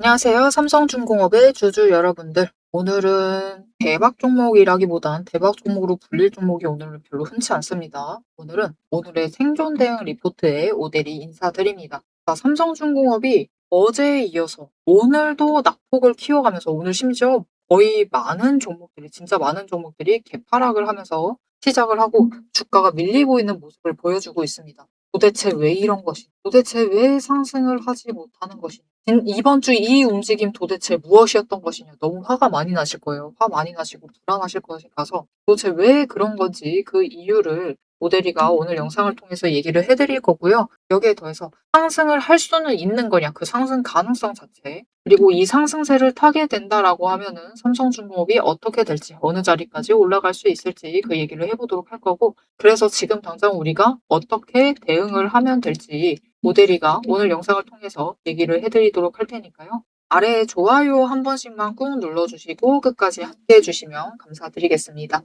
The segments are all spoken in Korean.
안녕하세요. 삼성중공업의 주주 여러분들. 오늘은 대박 종목이라기보단 대박 종목으로 불릴 종목이 오늘은 별로 흔치 않습니다. 오늘은 오늘의 생존 대응 리포트에 오대리 인사드립니다. 삼성중공업이 어제에 이어서 오늘도 낙폭을 키워가면서 오늘 심지어 거의 많은 종목들이 진짜 많은 종목들이 개파락을 하면서 시작을 하고 주가가 밀리고 있는 모습을 보여주고 있습니다. 도대체 왜 이런 것이? 도대체 왜 상승을 하지 못하는 것이냐? 이번 주 이 움직임 도대체 무엇이었던 것이냐? 너무 화가 많이 나실 거예요. 화 많이 나시고 불안하실 것이라서 도대체 왜 그런 건지 그 이유를 모델이가 오늘 영상을 통해서 얘기를 해드릴 거고요. 여기에 더해서 상승을 할 수는 있는 거냐? 그 상승 가능성 자체. 그리고 이 상승세를 타게 된다라고 하면은 삼성중공업이 어떻게 될지, 어느 자리까지 올라갈 수 있을지 그 얘기를 해보도록 할 거고, 그래서 지금 당장 우리가 어떻게 대응을 하면 될지 모델이가 오늘 영상을 통해서 얘기를 해드리도록 할 테니까요. 아래에 좋아요 한 번씩만 꾹 눌러주시고 끝까지 함께 해주시면 감사드리겠습니다.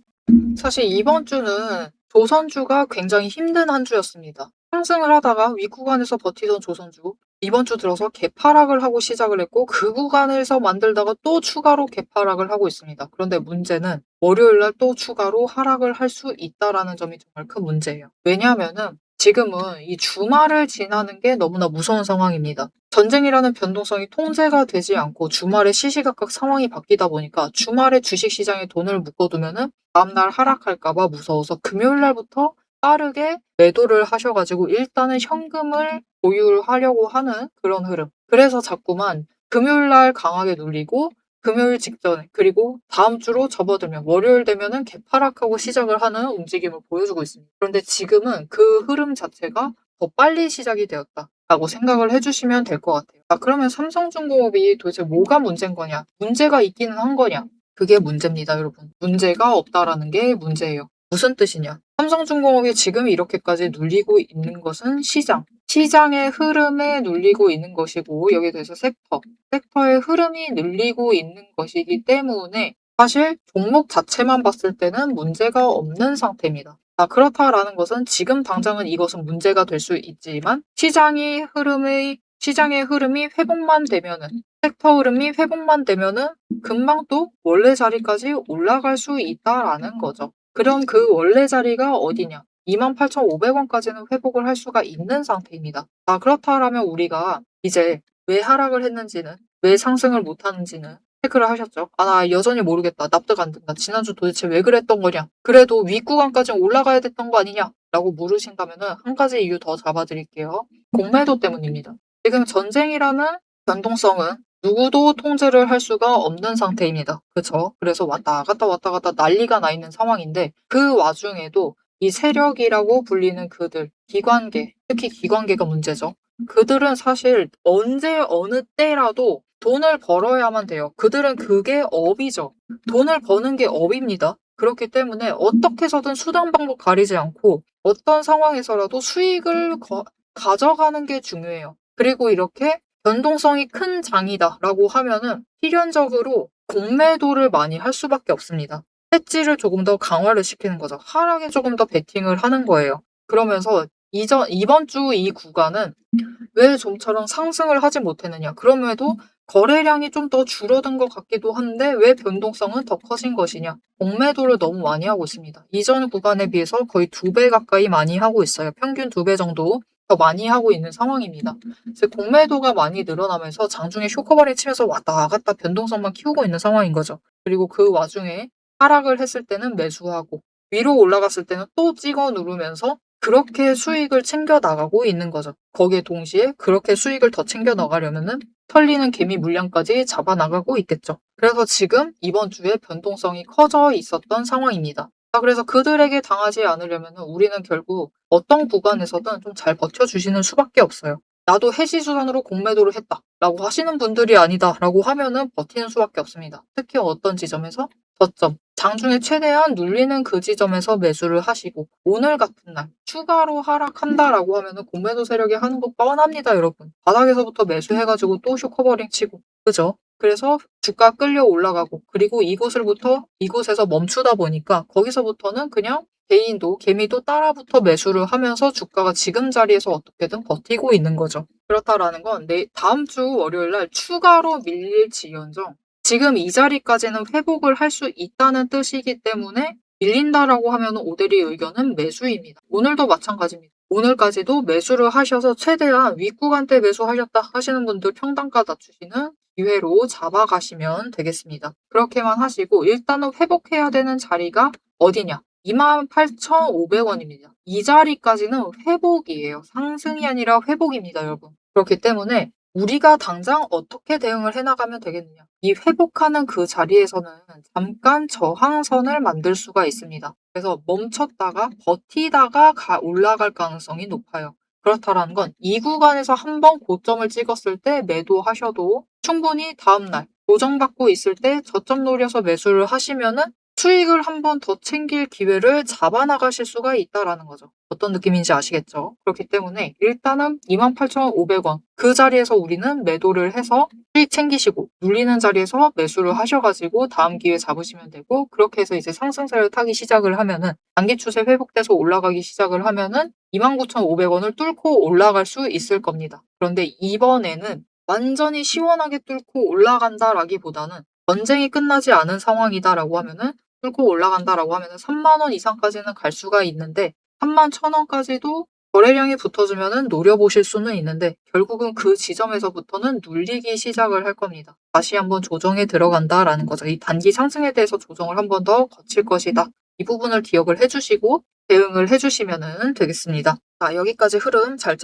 사실 이번 주는 조선주가 굉장히 힘든 한 주였습니다. 상승을 하다가 윗구간에서 버티던 조선주, 이번 주 들어서 개파락을 하고 시작을 했고 그 구간에서 만들다가 또 추가로 개파락을 하고 있습니다. 그런데 문제는 월요일날 또 추가로 하락을 할 수 있다라는 점이 정말 큰 문제예요. 왜냐하면은 지금은 이 주말을 지나는 게 너무나 무서운 상황입니다. 전쟁이라는 변동성이 통제가 되지 않고 주말에 시시각각 상황이 바뀌다 보니까 주말에 주식시장에 돈을 묶어두면은 다음날 하락할까봐 무서워서 금요일 날부터 빠르게 매도를 하셔가지고 일단은 현금을 보유하려고 하는 그런 흐름. 그래서 자꾸만 금요일 날 강하게 눌리고 금요일 직전에 그리고 다음 주로 접어들면 월요일 되면은 개파락하고 시작을 하는 움직임을 보여주고 있습니다. 그런데 지금은 그 흐름 자체가 더 빨리 시작이 되었다라고 생각을 해주시면 될 것 같아요. 그러면 삼성중공업이 도대체 뭐가 문제인 거냐? 문제가 있기는 한 거냐? 그게 문제입니다, 여러분. 문제가 없다라는 게 문제예요. 무슨 뜻이냐? 삼성중공업이 지금 이렇게까지 눌리고 있는 것은 시장의 흐름에 눌리고 있는 것이고 여기에 대해서 섹터의 흐름이 눌리고 있는 것이기 때문에 사실 종목 자체만 봤을 때는 문제가 없는 상태입니다. 그렇다라는 것은 지금 당장은 이것은 문제가 될 수 있지만 시장의 흐름이 회복만 되면은 섹터 흐름이 회복만 되면은 금방 또 원래 자리까지 올라갈 수 있다라는 거죠. 그럼 그 원래 자리가 어디냐? 28,500원까지는 회복을 할 수가 있는 상태입니다. 그렇다라면 우리가 이제 왜 하락을 했는지는, 왜 상승을 못 하는지는 체크를 하셨죠? 나 여전히 모르겠다. 납득 안 된다. 지난주 도대체 왜 그랬던 거냐? 그래도 윗구간까지 올라가야 됐던 거 아니냐? 라고 물으신다면은 한 가지 이유 더 잡아드릴게요. 공매도 때문입니다. 지금 전쟁이라는 변동성은 누구도 통제를 할 수가 없는 상태입니다. 그쵸? 그래서 왔다 갔다 난리가 나 있는 상황인데 그 와중에도 이 세력이라고 불리는 그들, 기관계, 특히 기관계가 문제죠. 그들은 사실 언제 어느 때라도 돈을 벌어야만 돼요. 그들은 그게 업이죠. 돈을 버는 게 업입니다. 그렇기 때문에 어떻게 해서든 수단 방법 가리지 않고 어떤 상황에서라도 수익을 가져가는 게 중요해요. 그리고 이렇게 변동성이 큰 장이다라고 하면은 필연적으로 공매도를 많이 할 수밖에 없습니다. 해지를 조금 더 강화를 시키는 거죠. 하락에 조금 더 베팅을 하는 거예요. 그러면서 이번 주 이 구간은 왜 좀처럼 상승을 하지 못했느냐. 그럼에도 거래량이 좀 더 줄어든 것 같기도 한데 왜 변동성은 더 커진 것이냐. 공매도를 너무 많이 하고 있습니다. 이전 구간에 비해서 거의 2배 가까이 많이 하고 있어요. 평균 2배 정도 더 많이 하고 있는 상황입니다. 즉 공매도가 많이 늘어나면서 장중에 쇼커버링 치면서 왔다 갔다 변동성만 키우고 있는 상황인 거죠. 그리고 그 와중에 하락을 했을 때는 매수하고 위로 올라갔을 때는 또 찍어 누르면서 그렇게 수익을 챙겨 나가고 있는 거죠. 거기에 동시에 그렇게 수익을 더 챙겨 나가려면은 털리는 개미 물량까지 잡아 나가고 있겠죠. 그래서 지금 이번 주에 변동성이 커져 있었던 상황입니다. 그래서 그들에게 당하지 않으려면 우리는 결국 어떤 구간에서든 좀 잘 버텨주시는 수밖에 없어요. 나도 해지 수단으로 공매도를 했다 라고 하시는 분들이 아니다 라고 하면은 버티는 수밖에 없습니다. 특히 어떤 지점에서 저점, 장중에 최대한 눌리는 그 지점에서 매수를 하시고 오늘 같은 날 추가로 하락한다라고 하면은 공매도 세력이 하는 거 뻔합니다, 여러분. 바닥에서부터 매수해가지고 또 쇼커버링 치고, 그죠? 그래서 주가 끌려 올라가고 그리고 이곳에서 멈추다 보니까 거기서부터는 그냥 개인도 개미도 따라붙어 매수를 하면서 주가가 지금 자리에서 어떻게든 버티고 있는 거죠. 그렇다라는 건 다음 주 월요일 날 추가로 밀릴지언정 지금 이 자리까지는 회복을 할 수 있다는 뜻이기 때문에 밀린다라고 하면 오대리의 의견은 매수입니다. 오늘도 마찬가지입니다. 오늘까지도 매수를 하셔서 최대한 윗구간대 매수하셨다 하시는 분들 평단가 낮추시는 기회로 잡아가시면 되겠습니다. 그렇게만 하시고 일단은 회복해야 되는 자리가 어디냐? 28,500원입니다. 이 자리까지는 회복이에요. 상승이 아니라 회복입니다, 여러분. 그렇기 때문에 우리가 당장 어떻게 대응을 해나가면 되겠느냐. 이 회복하는 그 자리에서는 잠깐 저항선을 만들 수가 있습니다. 그래서 멈췄다가 버티다가 올라갈 가능성이 높아요. 그렇다라는 건 이 구간에서 한번 고점을 찍었을 때 매도하셔도 충분히 다음날 조정받고 있을 때 저점 노려서 매수를 하시면은 수익을 한 번 더 챙길 기회를 잡아나가실 수가 있다라는 거죠. 어떤 느낌인지 아시겠죠? 그렇기 때문에 일단은 28,500원 그 자리에서 우리는 매도를 해서 수익 챙기시고 눌리는 자리에서 매수를 하셔가지고 다음 기회 잡으시면 되고 그렇게 해서 이제 상승세를 타기 시작을 하면은 단기 추세 회복돼서 올라가기 시작을 하면은 29,500원을 뚫고 올라갈 수 있을 겁니다. 그런데 이번에는 완전히 시원하게 뚫고 올라간다라기보다는 전쟁이 끝나지 않은 상황이다라고 하면은 뚫고 올라간다라고 하면은 3만 원 이상까지는 갈 수가 있는데 31,000원까지도 거래량이 붙어주면은 노려보실 수는 있는데 결국은 그 지점에서부터는 눌리기 시작을 할 겁니다. 다시 한번 조정에 들어간다라는 거죠. 이 단기 상승에 대해서 조정을 한 번 더 거칠 것이다. 이 부분을 기억을 해주시고 대응을 해주시면 되겠습니다. 자, 여기까지 흐름 잘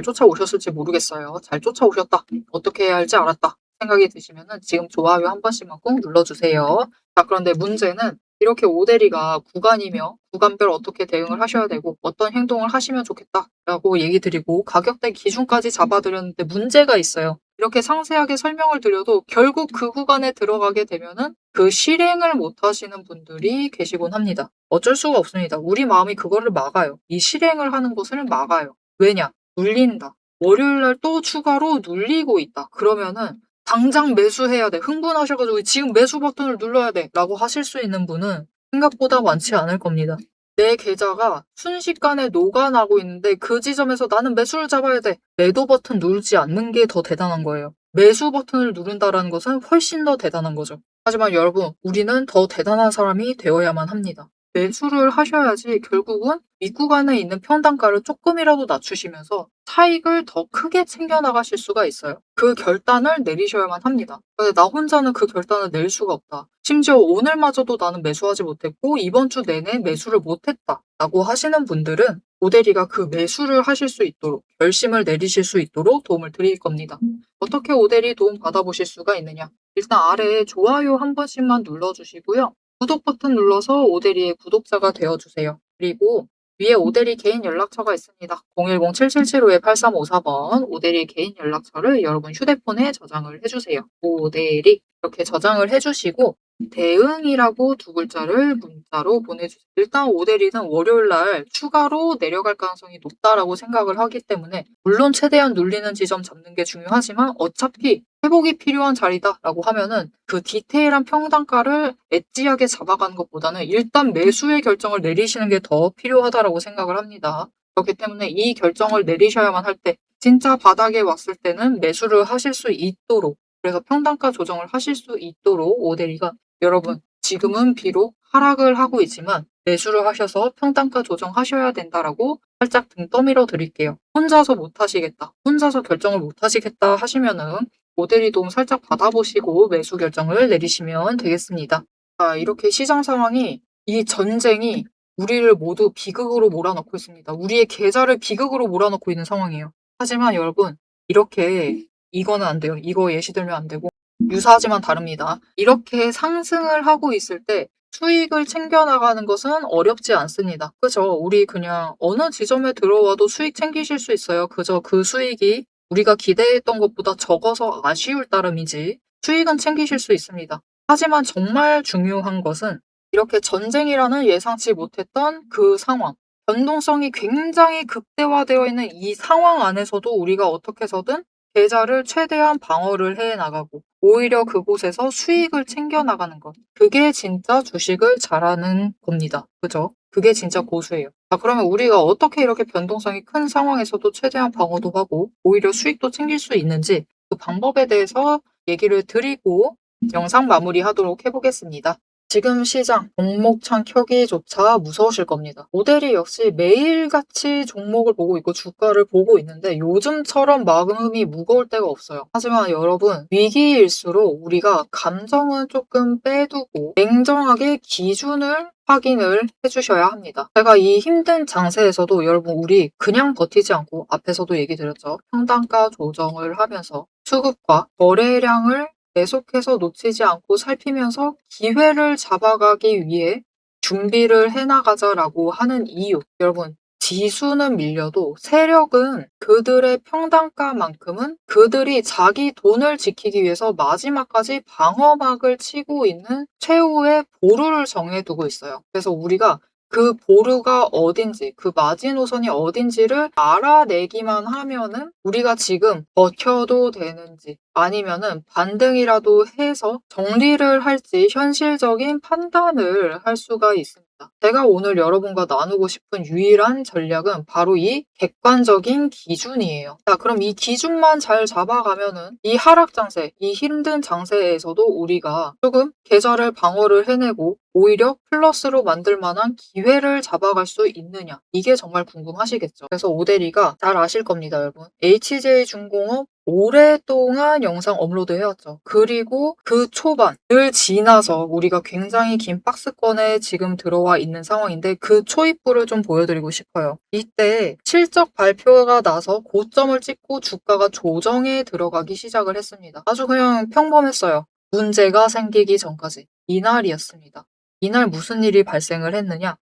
쫓아오셨을지 모르겠어요. 잘 쫓아오셨다. 어떻게 해야 할지 알았다. 생각이 드시면은 지금 좋아요 한 번씩만 꼭 눌러주세요. 자, 그런데 문제는 이렇게 오대리가 구간이며 구간별 어떻게 대응을 하셔야 되고 어떤 행동을 하시면 좋겠다라고 얘기 드리고 가격대 기준까지 잡아드렸는데 문제가 있어요. 이렇게 상세하게 설명을 드려도 결국 그 구간에 들어가게 되면은 그 실행을 못 하시는 분들이 계시곤 합니다. 어쩔 수가 없습니다. 우리 마음이 그거를 막아요. 이 실행을 하는 것을 막아요. 왜냐? 눌린다. 월요일 날 또 추가로 눌리고 있다. 그러면은 당장 매수해야 돼. 흥분하셔가지고 지금 매수 버튼을 눌러야 돼. 라고 하실 수 있는 분은 생각보다 많지 않을 겁니다. 내 계좌가 순식간에 녹아나고 있는데 그 지점에서 나는 매수를 잡아야 돼. 매도 버튼 누르지 않는 게 더 대단한 거예요. 매수 버튼을 누른다라는 것은 훨씬 더 대단한 거죠. 하지만 여러분, 우리는 더 대단한 사람이 되어야만 합니다. 매수를 하셔야지 결국은 윗구간에 있는 평단가를 조금이라도 낮추시면서 차익을 더 크게 챙겨나가실 수가 있어요. 그 결단을 내리셔야만 합니다. 근데 나 혼자는 그 결단을 낼 수가 없다. 심지어 오늘마저도 나는 매수하지 못했고 이번 주 내내 매수를 못했다. 라고 하시는 분들은 오대리가 그 매수를 하실 수 있도록 결심을 내리실 수 있도록 도움을 드릴 겁니다. 어떻게 오대리 도움 받아보실 수가 있느냐. 일단 아래에 좋아요 한 번씩만 눌러주시고요. 구독 버튼 눌러서 오대리의 구독자가 되어주세요. 그리고 위에 오대리 개인 연락처가 있습니다. 010-7775-8354번 오대리 개인 연락처를 여러분 휴대폰에 저장을 해주세요. 오대리 이렇게 저장을 해주시고 대응이라고 두 글자를 문자로 보내주세요. 일단 오대리는 월요일 날 추가로 내려갈 가능성이 높다라고 생각을 하기 때문에 물론 최대한 눌리는 지점 잡는 게 중요하지만 어차피 회복이 필요한 자리다라고 하면은 그 디테일한 평단가를 엣지하게 잡아가는 것보다는 일단 매수의 결정을 내리시는 게 더 필요하다라고 생각을 합니다. 그렇기 때문에 이 결정을 내리셔야만 할 때 진짜 바닥에 왔을 때는 매수를 하실 수 있도록 그래서 평단가 조정을 하실 수 있도록 오대리가 여러분 지금은 비록 하락을 하고 있지만 매수를 하셔서 평단가 조정하셔야 된다라고 살짝 등 떠밀어 드릴게요. 혼자서 못 하시겠다. 혼자서 결정을 못 하시겠다 하시면은 모델이 도움 살짝 받아보시고 매수 결정을 내리시면 되겠습니다. 자, 이렇게 시장 상황이 이 전쟁이 우리를 모두 비극으로 몰아넣고 있습니다. 우리의 계좌를 비극으로 몰아넣고 있는 상황이에요. 하지만 여러분 이렇게 이거는 안 돼요. 이거 예시 들면 안 되고 유사하지만 다릅니다. 이렇게 상승을 하고 있을 때 수익을 챙겨나가는 것은 어렵지 않습니다. 그죠? 우리 그냥 어느 지점에 들어와도 수익 챙기실 수 있어요. 그저 그 수익이 우리가 기대했던 것보다 적어서 아쉬울 따름이지 수익은 챙기실 수 있습니다. 하지만 정말 중요한 것은 이렇게 전쟁이라는 예상치 못했던 그 상황, 변동성이 굉장히 극대화되어 있는 이 상황 안에서도 우리가 어떻게 해서든 계좌를 최대한 방어를 해 나가고 오히려 그곳에서 수익을 챙겨 나가는 것. 그게 진짜 주식을 잘하는 겁니다. 그죠? 그게 진짜 고수예요. 자, 그러면 우리가 어떻게 이렇게 변동성이 큰 상황에서도 최대한 방어도 하고 오히려 수익도 챙길 수 있는지 그 방법에 대해서 얘기를 드리고 영상 마무리하도록 해보겠습니다. 지금 시장 종목창 켜기조차 무서우실 겁니다. 모델이 역시 매일같이 종목을 보고 있고 주가를 보고 있는데 요즘처럼 마음이 무거울 때가 없어요. 하지만 여러분, 위기일수록 우리가 감정은 조금 빼두고 냉정하게 기준을 확인을 해주셔야 합니다. 제가 이 힘든 장세에서도 여러분, 우리 그냥 버티지 않고 앞에서도 얘기 드렸죠. 평단가 조정을 하면서 수급과 거래량을 계속해서 놓치지 않고 살피면서 기회를 잡아가기 위해 준비를 해나가자라고 하는 이유. 여러분, 지수는 밀려도 세력은 그들의 평단가만큼은 그들이 자기 돈을 지키기 위해서 마지막까지 방어막을 치고 있는 최후의 보루를 정해두고 있어요. 그래서 우리가 그 보루가 어딘지, 그 마지노선이 어딘지를 알아내기만 하면은 우리가 지금 버텨도 되는지 아니면은 반등이라도 해서 정리를 할지 현실적인 판단을 할 수가 있습니다. 제가 오늘 여러분과 나누고 싶은 유일한 전략은 바로 이 객관적인 기준이에요. 자, 그럼 이 기준만 잘 잡아가면은 이 하락 장세, 이 힘든 장세에서도 우리가 조금 계좌를 방어를 해내고 오히려 플러스로 만들 만한 기회를 잡아갈 수 있느냐. 이게 정말 궁금하시겠죠. 그래서 오대리가 잘 아실 겁니다, 여러분. HJ중공업 오랫동안 영상 업로드 해왔죠. 그리고 그 초반을 지나서 우리가 굉장히 긴 박스권에 지금 들어와 있는 상황인데 그 초입부를 좀 보여드리고 싶어요. 이때 실적 발표가 나서 고점을 찍고 주가가 조정에 들어가기 시작을 했습니다. 아주 그냥 평범했어요. 문제가 생기기 전까지. 이날이었습니다. 이날 무슨 일이 발생을 했느냐?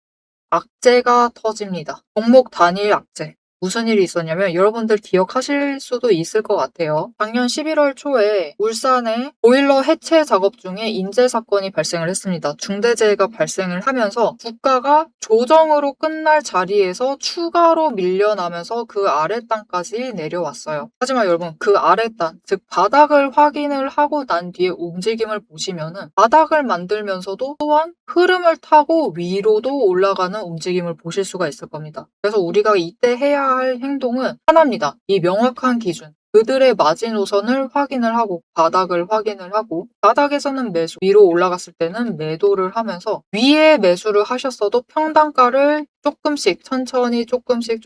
악재가 터집니다. 종목 단일 악재. 무슨 일이 있었냐면 여러분들 기억하실 수도 있을 것 같아요. 작년 11월 초에 울산에 보일러 해체 작업 중에 인재 사건이 발생을 했습니다. 중대재해가 발생을 하면서 주가가 조정으로 끝날 자리에서 추가로 밀려나면서 그 아랫단까지 내려왔어요. 하지만 여러분, 그 아랫단, 즉 바닥을 확인을 하고 난 뒤에 움직임을 보시면은 바닥을 만들면서도 또한 흐름을 타고 위로도 올라가는 움직임을 보실 수가 있을 겁니다. 그래서 우리가 이때 해야 할 행동은 하나입니다. 이 명확한 기준. 그들의 마지노선을 확인을 하고 바닥을 확인을 하고 바닥에서는 매수, 위로 올라갔을 때는 매도를 하면서 위에 매수를 하셨어도 평단가를 조금씩 천천히 조금씩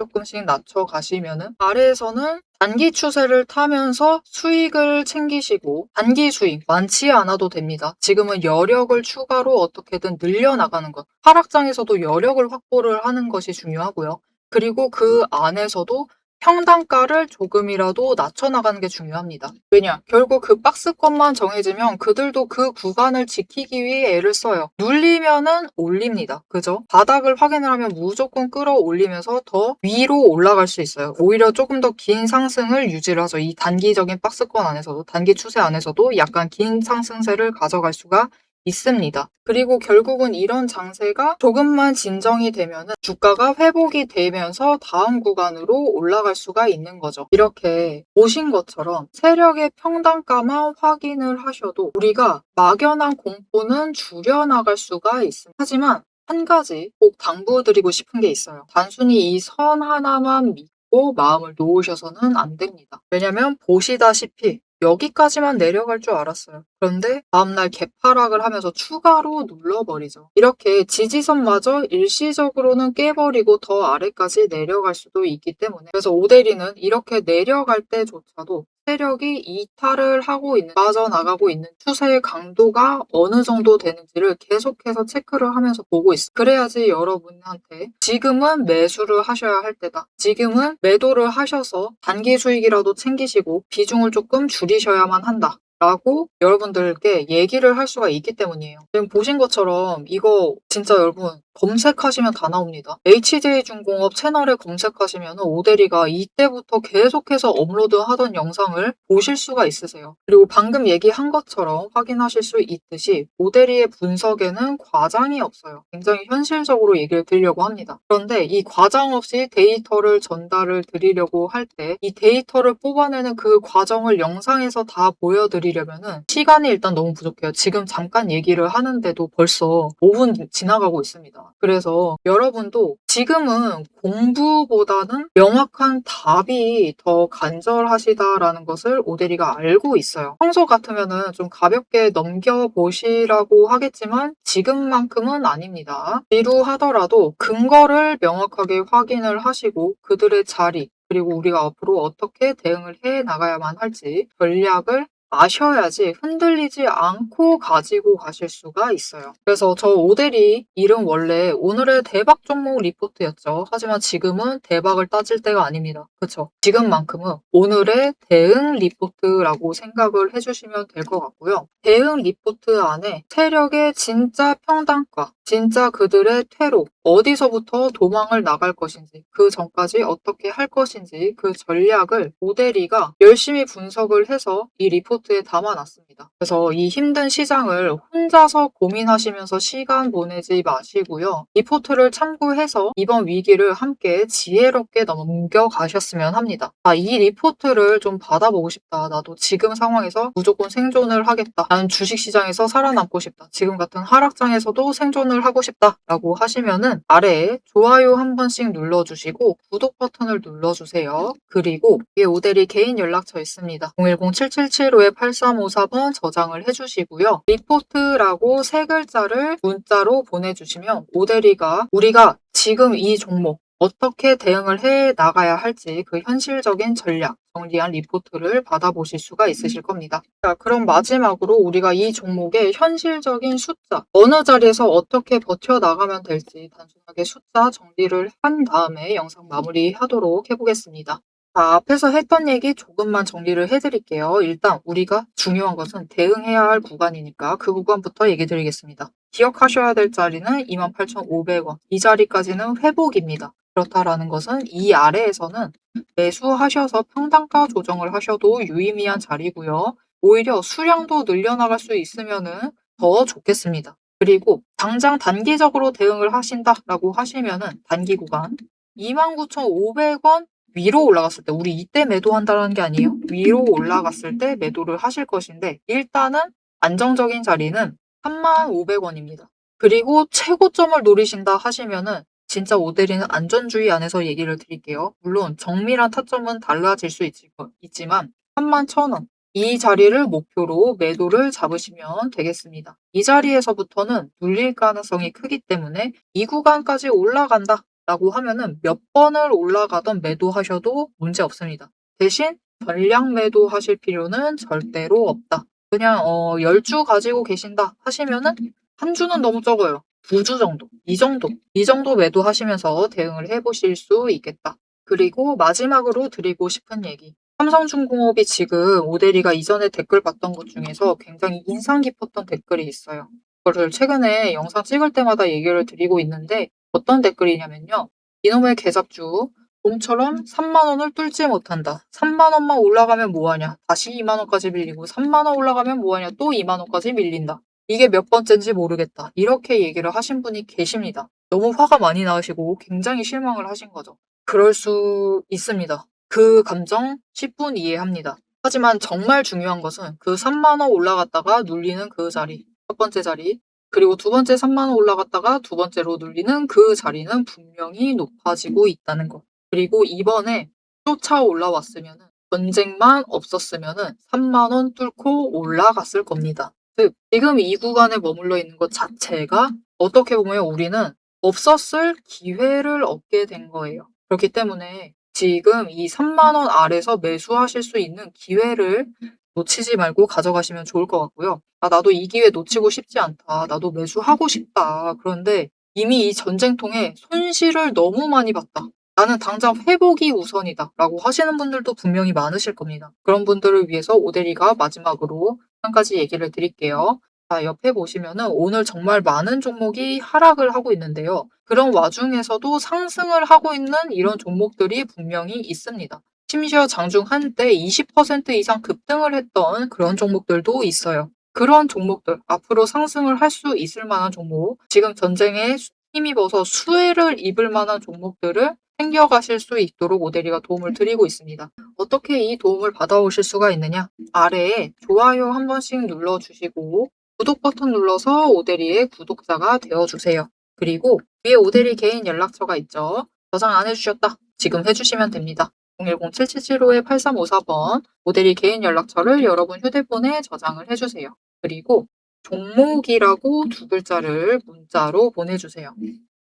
낮춰 가시면은 아래에서는 단기 추세를 타면서 수익을 챙기시고 단기 수익 많지 않아도 됩니다. 지금은 여력을 추가로 어떻게든 늘려나가는 것. 하락장에서도 여력을 확보를 하는 것이 중요하고요. 그리고 그 안에서도 평단가를 조금이라도 낮춰나가는 게 중요합니다. 왜냐? 결국 그 박스권만 정해지면 그들도 그 구간을 지키기 위해 애를 써요. 눌리면은 올립니다. 그죠? 바닥을 확인을 하면 무조건 끌어올리면서 더 위로 올라갈 수 있어요. 오히려 조금 더 긴 상승을 유지를 하죠. 이 단기적인 박스권 안에서도, 단기 추세 안에서도 약간 긴 상승세를 가져갈 수가 있습니다. 그리고 결국은 이런 장세가 조금만 진정이 되면은 주가가 회복이 되면서 다음 구간으로 올라갈 수가 있는 거죠. 이렇게 보신 것처럼 세력의 평단가만 확인을 하셔도 우리가 막연한 공포는 줄여나갈 수가 있습니다. 하지만 한 가지 꼭 당부드리고 싶은 게 있어요. 단순히 이 선 하나만 믿고 마음을 놓으셔서는 안 됩니다. 왜냐면 보시다시피 여기까지만 내려갈 줄 알았어요. 그런데 다음날 개파락을 하면서 추가로 눌러버리죠. 이렇게 지지선마저 일시적으로는 깨버리고 더 아래까지 내려갈 수도 있기 때문에 그래서 오대리는 이렇게 내려갈 때조차도 세력이 이탈을 하고 있는, 빠져나가고 있는 추세의 강도가 어느 정도 되는지를 계속해서 체크를 하면서 보고 있어요. 그래야지 여러분한테 지금은 매수를 하셔야 할 때다. 지금은 매도를 하셔서 단기 수익이라도 챙기시고 비중을 조금 줄이셔야만 한다. 라고 여러분들께 얘기를 할 수가 있기 때문이에요. 지금 보신 것처럼 이거 진짜 여러분 검색하시면 다 나옵니다. HJ중공업 채널에 검색하시면 오대리가 이때부터 계속해서 업로드하던 영상을 보실 수가 있으세요. 그리고 방금 얘기한 것처럼 확인하실 수 있듯이 오대리의 분석에는 과장이 없어요. 굉장히 현실적으로 얘기를 드리려고 합니다. 그런데 이 과장 없이 데이터를 전달을 드리려고 할 때 이 데이터를 뽑아내는 그 과정을 영상에서 다 보여드리려고 드리려면은 시간이 일단 너무 부족해요. 지금 잠깐 얘기를 하는데도 벌써 5분 지나가고 있습니다. 그래서 여러분도 지금은 공부보다는 명확한 답이 더 간절하시다라는 것을 오대리가 알고 있어요. 평소 같으면은 좀 가볍게 넘겨보시라고 하겠지만 지금만큼은 아닙니다. 지루하더라도 근거를 명확하게 확인을 하시고 그들의 자리, 그리고 우리가 앞으로 어떻게 대응을 해 나가야만 할지 전략을 아셔야지 흔들리지 않고 가지고 가실 수가 있어요. 그래서 저 오대리 이름 원래 오늘의 대박 종목 리포트였죠. 하지만 지금은 대박을 따질 때가 아닙니다. 그쵸? 지금만큼은 오늘의 대응 리포트라고 생각을 해주시면 될 것 같고요. 대응 리포트 안에 세력의 진짜 평단가, 진짜 그들의 퇴로, 어디서부터 도망을 나갈 것인지, 그 전까지 어떻게 할 것인지 그 전략을 오대리가 열심히 분석을 해서 이 리포트에 담아놨습니다. 그래서 이 힘든 시장을 혼자서 고민하시면서 시간 보내지 마시고요. 리포트를 참고해서 이번 위기를 함께 지혜롭게 넘겨가셨으면 합니다. 이 리포트를 좀 받아보고 싶다. 나도 지금 상황에서 무조건 생존을 하겠다. 나는 주식시장에서 살아남고 싶다. 지금 같은 하락장에서도 생존을 하고 싶다. 라고 하시면은 아래에 좋아요 한 번씩 눌러주시고 구독 버튼을 눌러주세요. 그리고 위에 오대리 개인 연락처 있습니다. 010-7755-8354번 저장을 해주시고요. 리포트라고 세 글자를 문자로 보내주시면 오대리가 우리가 지금 이 종목 어떻게 대응을 해 나가야 할지 그 현실적인 전략, 정리한 리포트를 받아보실 수가 있으실 겁니다. 자, 그럼 마지막으로 우리가 이 종목의 현실적인 숫자, 어느 자리에서 어떻게 버텨나가면 될지 단순하게 숫자 정리를 한 다음에 영상 마무리하도록 해보겠습니다. 자, 앞에서 했던 얘기 조금만 정리를 해드릴게요. 일단 우리가 중요한 것은 대응해야 할 구간이니까 그 구간부터 얘기 드리겠습니다. 기억하셔야 될 자리는 28,500원. 이 자리까지는 회복입니다. 그렇다라는 것은 이 아래에서는 매수하셔서 평단가 조정을 하셔도 유의미한 자리고요. 오히려 수량도 늘려나갈 수 있으면은 더 좋겠습니다. 그리고 당장 단기적으로 대응을 하신다라고 하시면은 단기 구간 29,500원 위로 올라갔을 때 우리 이때 매도한다는 게 아니에요. 위로 올라갔을 때 매도를 하실 것인데 일단은 안정적인 자리는 35,500원입니다. 그리고 최고점을 노리신다 하시면은 진짜 오대리는 안전주의 안에서 얘기를 드릴게요. 물론 정밀한 타점은 달라질 수 있지만 31,000원 이 자리를 목표로 매도를 잡으시면 되겠습니다. 이 자리에서부터는 눌릴 가능성이 크기 때문에 이 구간까지 올라간다 라고 하면은 몇 번을 올라가던 매도하셔도 문제 없습니다. 대신 전량 매도하실 필요는 절대로 없다. 그냥 10주 가지고 계신다 하시면은 한 주는 너무 적어요. 2주 정도, 이 정도 매도하시면서 대응을 해보실 수 있겠다. 그리고 마지막으로 드리고 싶은 얘기. 삼성중공업이 지금 오대리가 이전에 댓글 봤던 것 중에서 굉장히 인상 깊었던 댓글이 있어요. 그거를 최근에 영상 찍을 때마다 얘기를 드리고 있는데 어떤 댓글이냐면요. 이놈의 개잡주, 봄처럼 3만 원을 뚫지 못한다. 3만 원만 올라가면 뭐하냐. 다시 2만 원까지 밀리고 3만 원 올라가면 뭐하냐. 또 2만 원까지 밀린다. 이게 몇 번째인지 모르겠다. 이렇게 얘기를 하신 분이 계십니다. 너무 화가 많이 나시고 굉장히 실망을 하신 거죠. 그럴 수 있습니다. 그 감정 10분 이해합니다. 하지만 정말 중요한 것은 그 3만 원 올라갔다가 눌리는 그 자리, 첫 번째 자리, 그리고 두 번째 3만 원 올라갔다가 두 번째로 눌리는 그 자리는 분명히 높아지고 있다는 것. 그리고 이번에 쫓아 올라왔으면 전쟁만 없었으면 3만 원 뚫고 올라갔을 겁니다. 즉 지금 이 구간에 머물러 있는 것 자체가 어떻게 보면 우리는 없었을 기회를 얻게 된 거예요. 그렇기 때문에 지금 이 3만 원 아래서 매수하실 수 있는 기회를 놓치지 말고 가져가시면 좋을 것 같고요. 나도 이 기회 놓치고 싶지 않다. 나도 매수하고 싶다. 그런데 이미 이 전쟁통에 손실을 너무 많이 봤다. 나는 당장 회복이 우선이다. 라고 하시는 분들도 분명히 많으실 겁니다. 그런 분들을 위해서 오대리가 마지막으로 한 가지 얘기를 드릴게요. 자, 옆에 보시면은 오늘 정말 많은 종목이 하락을 하고 있는데요. 그런 와중에서도 상승을 하고 있는 이런 종목들이 분명히 있습니다. 심지어 장중 한때 20% 이상 급등을 했던 그런 종목들도 있어요. 그런 종목들, 앞으로 상승을 할 수 있을 만한 종목, 지금 전쟁에 힘입어서 수혜를 입을 만한 종목들을 챙겨가실 수 있도록 오데리가 도움을 드리고 있습니다. 어떻게 이 도움을 받아오실 수가 있느냐? 아래에 좋아요 한 번씩 눌러주시고 구독 버튼 눌러서 오데리의 구독자가 되어주세요. 그리고 위에 오데리 개인 연락처가 있죠. 저장 안 해주셨다. 지금 해주시면 됩니다. 010-7775-8354번 오데리 개인 연락처를 여러분 휴대폰에 저장을 해주세요. 그리고 종목이라고 두 글자를 문자로 보내주세요.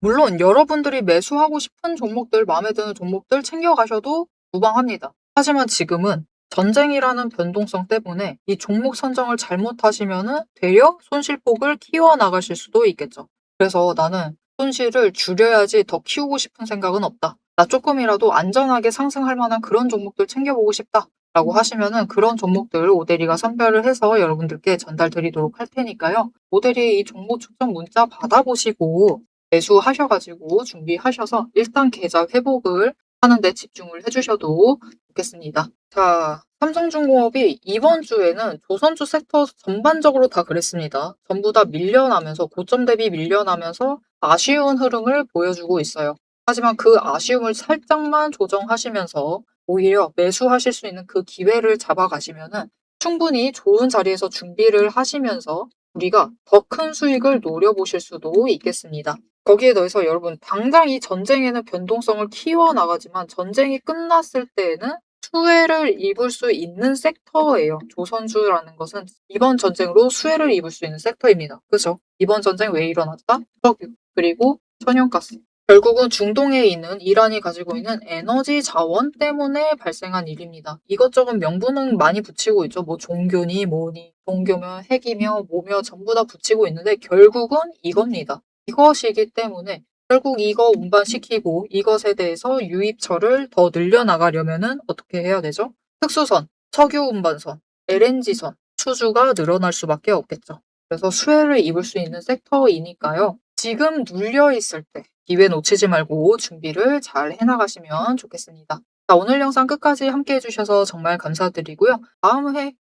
물론 여러분들이 매수하고 싶은 종목들, 마음에 드는 종목들 챙겨가셔도 무방합니다. 하지만 지금은 전쟁이라는 변동성 때문에 이 종목 선정을 잘못하시면 되려 손실폭을 키워나가실 수도 있겠죠. 그래서 나는 손실을 줄여야지 더 키우고 싶은 생각은 없다. 나 조금이라도 안전하게 상승할 만한 그런 종목들 챙겨보고 싶다. 라고 하시면은 그런 종목들 오데리가 선별을 해서 여러분들께 전달드리도록 할 테니까요. 오데리 이 종목 추천 문자 받아보시고 매수하셔가지고 준비하셔서 일단 계좌 회복을 하는데 집중을 해주셔도 좋겠습니다. 자, 삼성중공업이 이번 주에는 조선주 섹터 전반적으로 다 그랬습니다. 전부 다 밀려나면서 고점 대비 밀려나면서 아쉬운 흐름을 보여주고 있어요. 하지만 그 아쉬움을 살짝만 조정하시면서 오히려 매수하실 수 있는 그 기회를 잡아가시면은 충분히 좋은 자리에서 준비를 하시면서 우리가 더 큰 수익을 노려보실 수도 있겠습니다. 거기에 더해서 여러분, 당장 이 전쟁에는 변동성을 키워나가지만 전쟁이 끝났을 때에는 수혜를 입을 수 있는 섹터예요. 조선주라는 것은 이번 전쟁으로 수혜를 입을 수 있는 섹터입니다. 그죠? 이번 전쟁 왜 일어났다? 석유, 그리고 천연가스. 결국은 중동에 있는 이란이 가지고 있는 에너지 자원 때문에 발생한 일입니다. 이것저것 명분은 많이 붙이고 있죠. 뭐 종교니 뭐니, 종교며 핵이며 뭐며 전부 다 붙이고 있는데 결국은 이겁니다. 이것이기 때문에 결국 이거 운반시키고 이것에 대해서 유입처를 더 늘려나가려면은 어떻게 해야 되죠? 특수선, 석유 운반선, LNG선, 수주가 늘어날 수밖에 없겠죠. 그래서 수혜를 입을 수 있는 섹터이니까요. 지금 눌려 있을 때 기회 놓치지 말고 준비를 잘 해나가시면 좋겠습니다. 자, 오늘 영상 끝까지 함께 해주셔서 정말 감사드리고요.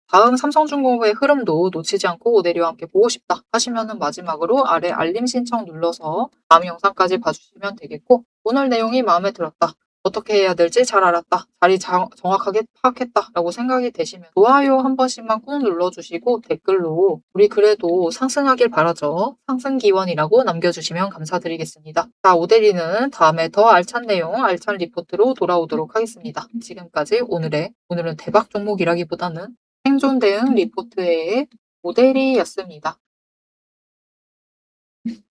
다음 삼성중공업의 흐름도 놓치지 않고 오데리와 함께 보고 싶다 하시면은 마지막으로 아래 알림 신청 눌러서 다음 영상까지 봐주시면 되겠고, 오늘 내용이 마음에 들었다. 어떻게 해야 될지 잘 알았다. 자리 정확하게 파악했다. 라고 생각이 되시면 좋아요 한 번씩만 꾹 눌러주시고 댓글로 우리 그래도 상승하길 바라죠. 상승 기원이라고 남겨주시면 감사드리겠습니다. 자, 오데리는 다음에 더 알찬 내용, 알찬 리포트로 돌아오도록 하겠습니다. 지금까지 오늘은 대박 종목이라기보다는 생존 대응 리포트의 오데리였습니다.